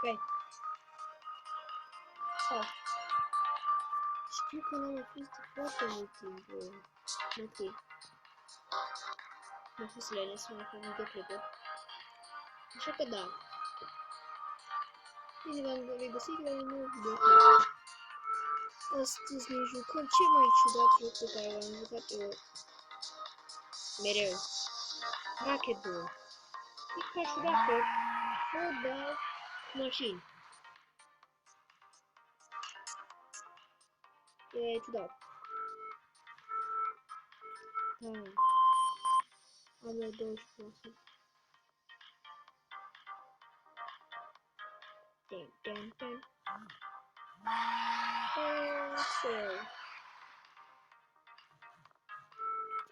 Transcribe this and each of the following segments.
Ok. Oh. Știu că n-am fost foarte mult timp. Ok. Nu fost lene să mai fac videoclipuri. Așa că da. Bine v-am regăsit la un nou videoclip. Astăzi ne jucăm cel mai ciudat joc pe care l-am jucat eu mereu. Racket 2. E ca și Racket, dar cu mașini. E ciudat. Da. Am la 20%. Ten.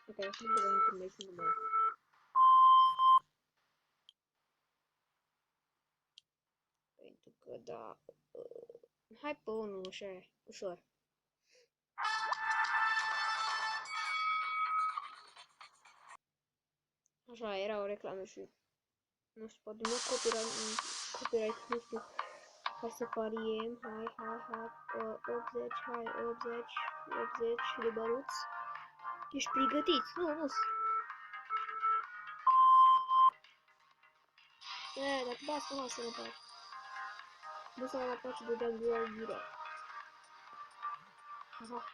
Ok, acum băgăm informații numai. Pentru că da. Hai pe unul așa, ușor. Așa, era o reclamă și nu știu, poate nu copyright, nu știu. Hai să pariem, hai, 80, hai, 80 de bănuți. Ești pregătit? Nu. Dacă bați pe masă, nu faci. Nu s-a mai face de de-a direct. Aha.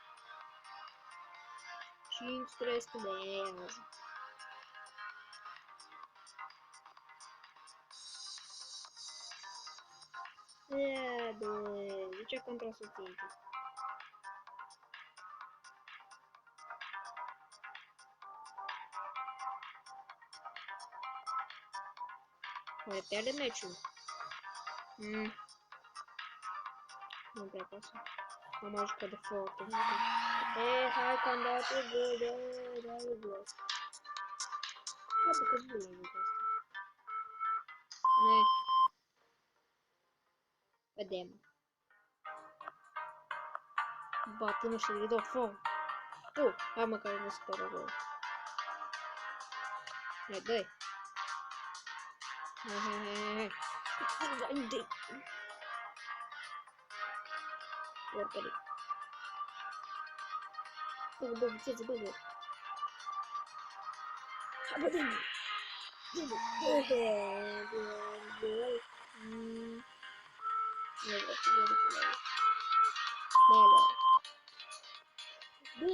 Și îmi stresează. De ce contra suțintă? Mai pierde meciul. Nu prea pasă. Am jucat de foarte mult. Hai că am dat o gol, da, e gol. Hai că-s bun la jucat asta. Vedem. Bate, nu știu, îi dau foc. Hai mă, că ai văzut pe gol. Hai, dă-i. Hai. Dă-i. Oricare. Bă, vițeță, bă. Hai, bă, dă-i. Bă,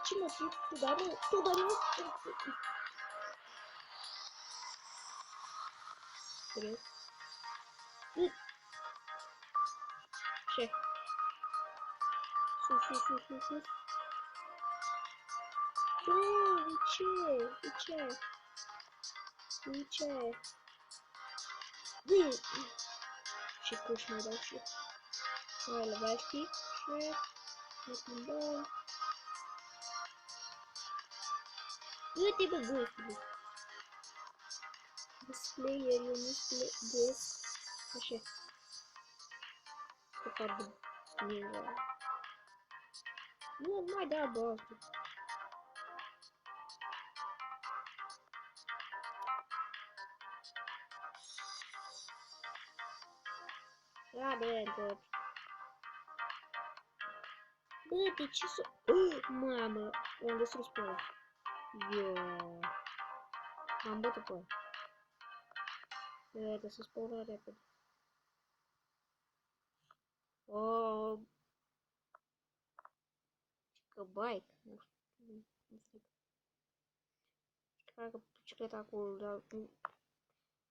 ce mă fi? Tu dar nu? Serios? Bă! Ce? Sus. Bă, de ce? Bă! Ce cuși mai dau și? Hai, lăvaști. Și... Ne plimbăm. Uite, bă, găsi. Displayer, eu nu găs. Așa. Că pardon. Nu mai da, bă, asta. Da, bă, tot. Bă, de ce să... Mamă, am distrus pe ăla. Yo. Am bătut pe ăla. Trebuie să spun repede. Oh. Că bike. Nu știu. Cred că bicicleta cu...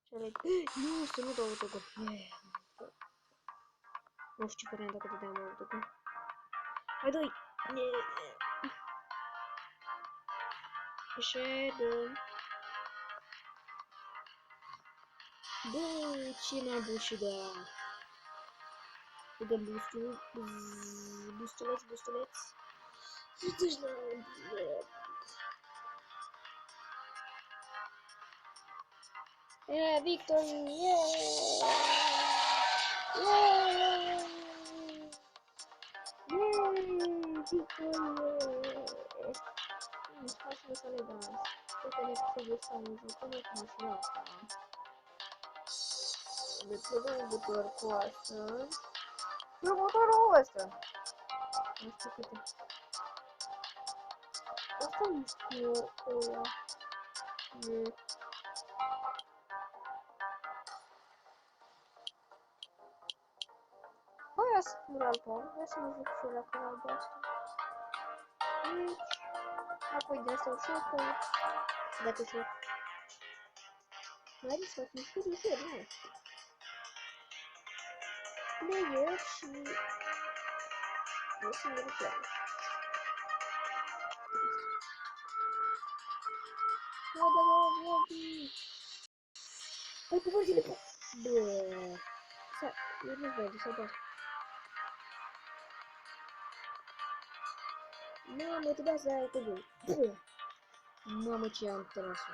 Cele... Nu, să nu dau autogol. Nu știu ce păream dacă dădeam autogol. Hai, dă-i! Așa, dă. Bă, ce n-am bușit de aia? Dăm bustuleț. Uite-și la... Victory! Victory! Facem să le dăm. Cred că ne trebuie să ne jucăm cu mașina asta. De ce nu motor cu asta? Nu motorul ăsta. Asta câte? Asta nu știu ăla. Nu. Băi, asta e albă. Vreau să mă joc și eu la cu albă asta. Deci, apoi de asta ușor că... Dacă se... Mai să fac mișcuri ușor, nu? Player și... Nu sunt reclamă. Hai cu vorbile pe... Bă... Eu nu merge să bat. Mamă, trebuia să ai cu gol. Bă! Mamă, ce am tras-o.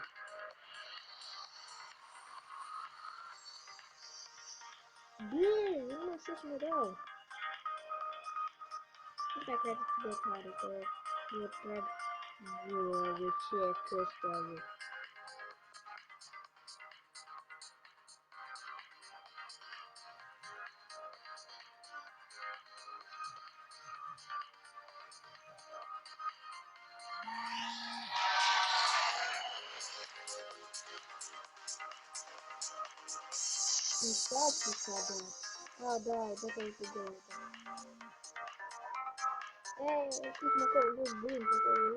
Bă, nu știu să mă dau. Nu dacă ar fi de tare, că e prea... Bă, de ce căștează? Uitați-vă, da. Da, dacă e cu gol, da. Fiți-mă acolo, nu bun, acolo.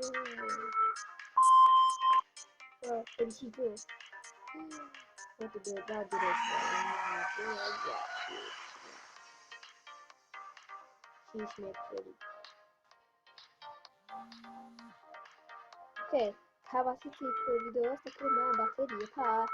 Felicit eu. Poate de da direct. Și șmecherii. Ok, ca v-ați simțit pe video ăsta, cred mai am baterie, pa!